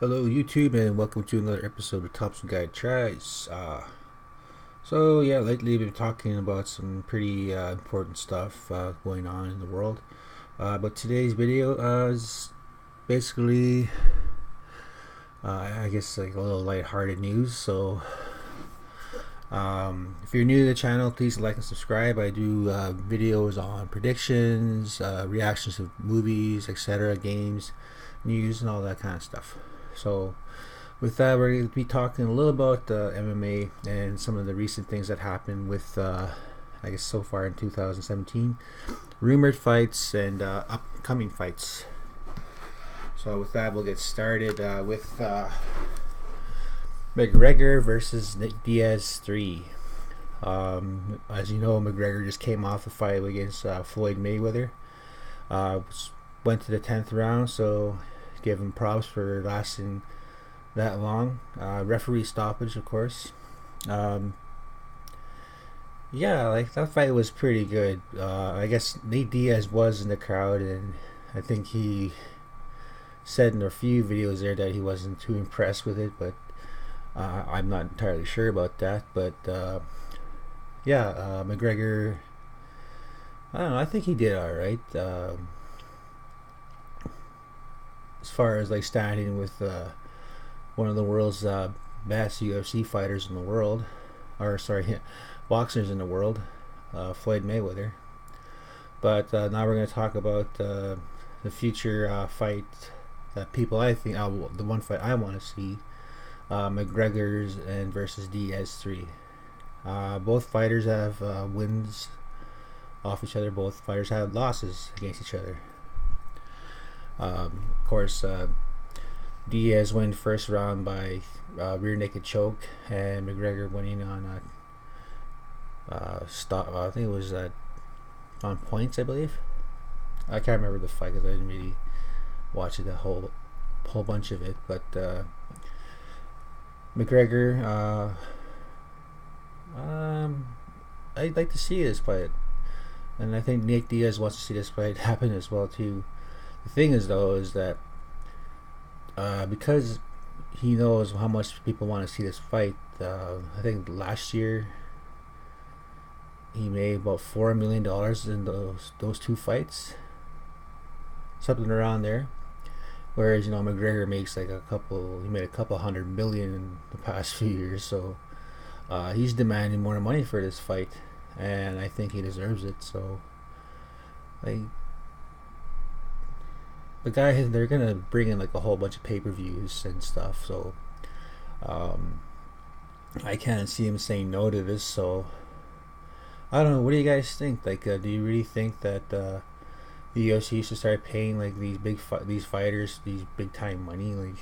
Hello YouTube and welcome to another episode of Thompson Guide Tries. So yeah, lately we've been talking about some pretty important stuff going on in the world. But today's video is basically, I guess, like a little lighthearted news. So if you're new to the channel, please like and subscribe. I do videos on predictions, reactions to movies, etc., games, news, and all that kind of stuff. So with that, we're going to be talking a little about MMA and some of the recent things that happened with, I guess, so far in 2017, rumored fights and upcoming fights. So with that, we'll get started with McGregor versus Diaz 3. As you know, McGregor just came off a fight against Floyd Mayweather. Uh, Went to the 10th round, so give him props for lasting that long. Referee stoppage, of course. Um, yeah, like that fight was pretty good. I guess Nate Diaz was in the crowd, and I think he said in a few videos there that he wasn't too impressed with it, but I'm not entirely sure about that. But yeah, McGregor, I don't know. I think he did all right. As far as like standing with one of the world's best UFC fighters in the world, or sorry, boxers in the world, Floyd Mayweather. But now we're going to talk about the future fight that people I think the one fight I want to see, McGregor's and versus Diaz 3. Both fighters have wins off each other. Both fighters have losses against each other. Of course, Diaz won first round by rear naked choke, and McGregor winning on stop. I think it was on points, I believe. I can't remember the fight because I didn't really watch it the whole bunch of it. But McGregor, I'd like to see this fight, and I think Nick Diaz wants to see this fight happen as well too. The thing is, though, is that because he knows how much people want to see this fight, I think last year he made about $4 million in those two fights, something around there. Whereas McGregor makes like he made a couple hundred million in the past few years, so he's demanding more money for this fight, and I think he deserves it. So, like, they're gonna bring in like a whole bunch of pay-per-views and stuff, so I can't see him saying no to this. So I don't know, what do you guys think? Like, do you really think that the UFC should start paying like these fighters these big time money? Like,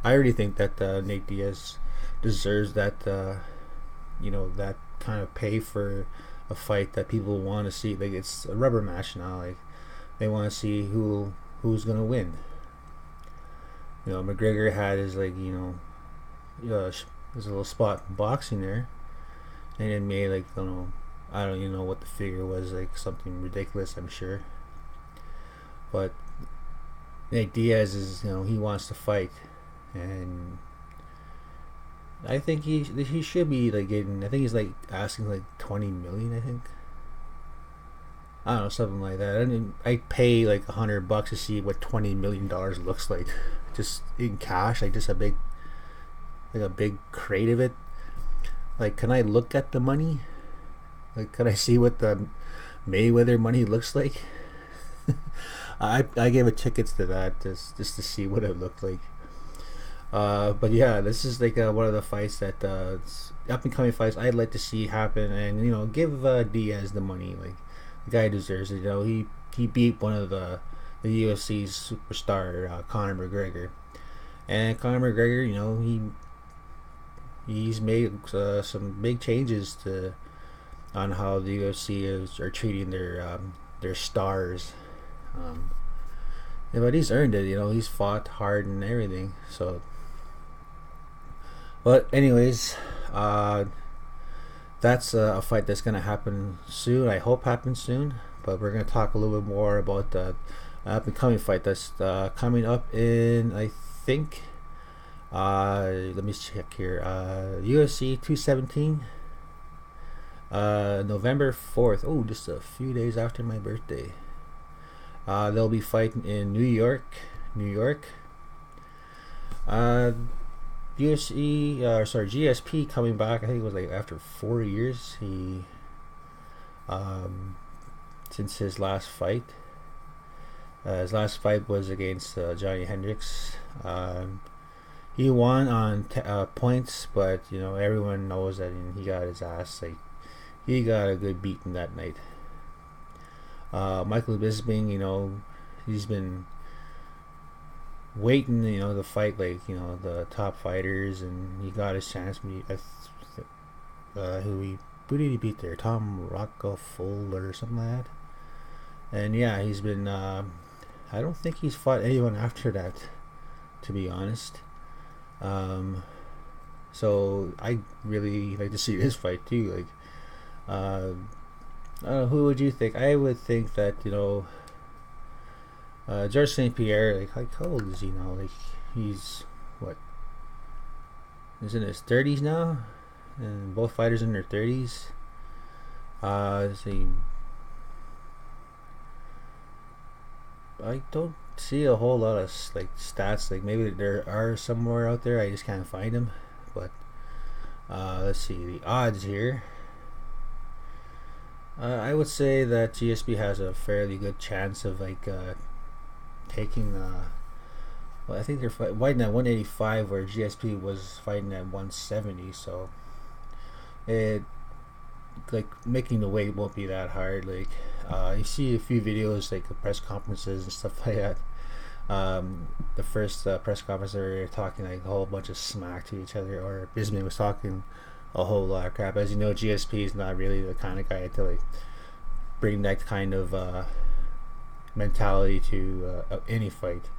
I already think that Nate Diaz deserves that that kind of pay for a fight that people want to see. Like, it's a rubber match now. Like, they want to see who's gonna win. McGregor had his his little spot in boxing there, and it made like I don't even know what the figure was, like something ridiculous, I'm sure. But Nate Diaz is he wants to fight, and I think he should be like getting. I think he's like asking like 20 million. I think, I don't know, something like that. I'd pay like $100 to see what $20 million looks like, just in cash, like just a big crate of it. Like, can I look at the money? Like, can I see what the Mayweather money looks like? I gave a tickets to that just to see what it looked like. But yeah, this is like one of the fights that up and coming fights I'd like to see happen, and give Diaz the money. Like, the guy deserves it. He beat one of the UFC's superstar, Conor McGregor, and Conor McGregor, he's made some big changes on how the UFC are treating their stars. Yeah, but he's earned it. He's fought hard and everything. So, but anyways, that's a fight that's gonna happen soon. I hope happens soon. But we're gonna talk a little bit more about the up and coming fight that's coming up in, I think. Let me check here. UFC 217. November 4th. Oh, just a few days after my birthday. They'll be fighting in New York. New York. UFC, sorry, GSP coming back. I think it was like after 4 years. He, since his last fight. His last fight was against Johnny Hendricks. He won on points, but you know everyone knows that he got his ass. Like he got a good beating that night. Michael Bisping, you know, he's been waiting, you know, to fight like you know the top fighters, and he got his chance. Who did he beat there? Tom Rockefall or something like that. And yeah, he's been. I don't think he's fought anyone after that, to be honest. So I really like to see this fight too. Like, I don't know, who would you think? I would think that you know, George St. Pierre. Like how old is he now? Like he's what? He's in his 30s now, and both fighters in their 30s. Let's see. I don't see a whole lot of like stats. Like maybe there are somewhere out there. I just can't find them. But let's see the odds here. I would say that GSP has a fairly good chance of like taking. Well, I think they're fighting at 185, where GSP was fighting at 170. So it like making the weight won't be that hard. Like you see a few videos like press conferences and stuff like that. The first press conference they were talking like a whole bunch of smack to each other, or Bisping was talking a whole lot of crap. As you know, GSP is not really the kind of guy to like bring that kind of mentality to any fight.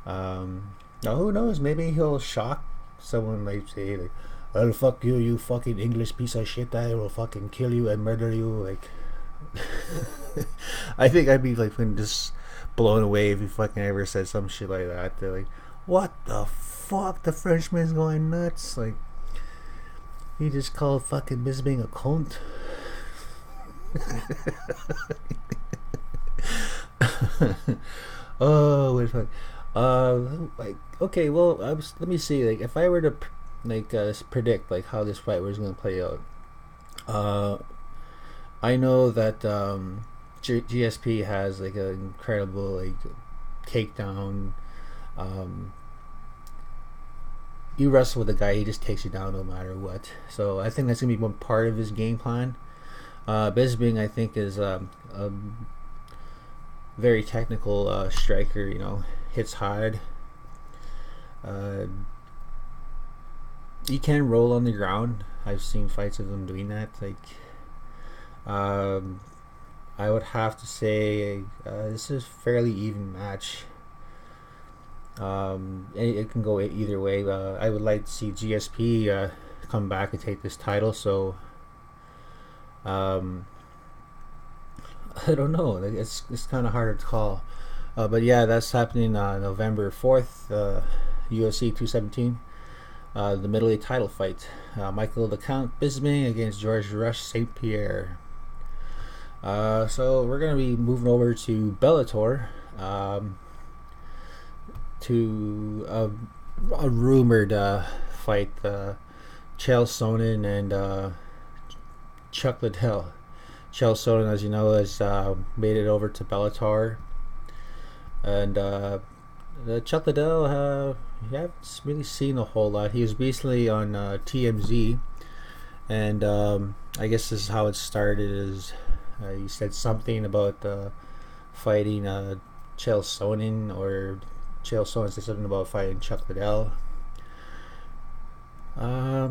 Now who knows, maybe he'll shock someone, like say like, well, fuck you, you fucking English piece of shit. I will fucking kill you and murder you. Like, I think I'd be like just blown away if he fucking ever said some shit like that. They're like, what the fuck? The Frenchman's going nuts. Like, he just called fucking Bisping a cunt. Oh, wait, fuck. Like, okay, well, let me see. Like, if I were to predict like how this fight was going to play out. I know that GSP has like an incredible like takedown. You wrestle with a guy, he just takes you down no matter what. So I think that's gonna be one part of his game plan. Bisping, I think, is a very technical striker. You know, hits hard. He can roll on the ground. I've seen fights of him doing that. Like, I would have to say this is a fairly even match. It can go either way. I would like to see GSP come back and take this title. So, I don't know. Like, it's kind of hard to call. But yeah, that's happening November 4th, UFC 217. The middleweight title fight. Michael the Count Bisping against George Rush St. Pierre. So we're going to be moving over to Bellator. To a rumored fight. Chael Sonnen and Chuck Liddell. Chael Sonnen, as you know, has made it over to Bellator. And Chuck Liddell, you haven't really seen a whole lot. He was recently on TMZ, and I guess this is how it started. Is he said something about fighting Chael Sonnen, or Chael Sonnen said something about fighting Chuck Liddell. I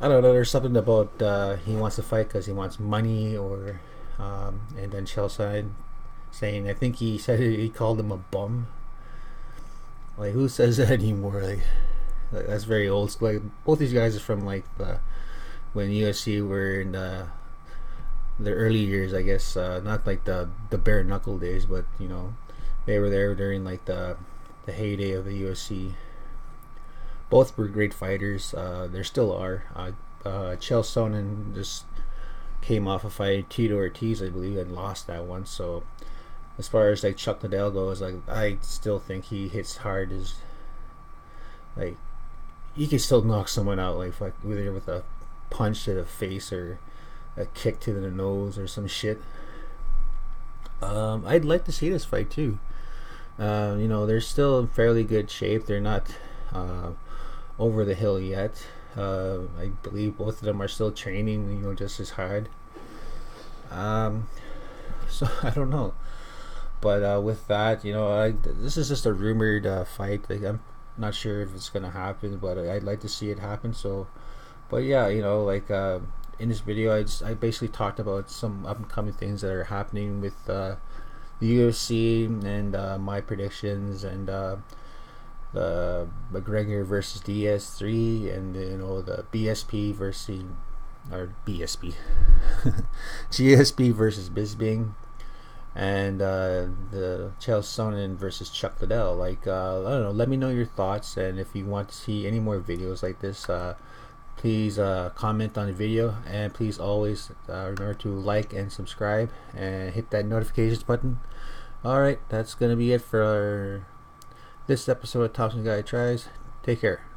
don't know. There's something about he wants to fight because he wants money, or and then Chael Sonnen saying, I think he said he called him a bum. Like, who says that anymore? Like that's very old school. Like, both these guys are from like when UFC were in the early years, I guess. Not like the bare knuckle days, but you know, they were there during like the the heyday of the UFC. Both were great fighters. There still are. Chael Sonnen just came off a fight Tito Ortiz, I believe, and lost that one. So as far as like Chuck Liddell goes, like I still think he hits hard. As like he can still knock someone out, like either with a punch to the face or a kick to the nose or some shit. I'd like to see this fight too. They're still in fairly good shape. They're not over the hill yet. I believe both of them are still training, just as hard. So I don't know, but with that, this is just a rumored fight. Like, I'm not sure if it's gonna happen, but I'd like to see it happen. So, but yeah, in this video, I basically talked about some upcoming things that are happening with the UFC and my predictions and the McGregor versus Diaz 3 and the BSP versus GSP versus Bisbing and the Chael Sonnen versus Chuck Liddell. I don't know. Let me know your thoughts, and if you want to see any more videos like this, please comment on the video, and please always remember to like and subscribe and hit that notifications button. Alright, that's gonna be it for this episode of Thompson Guy Tries. Take care.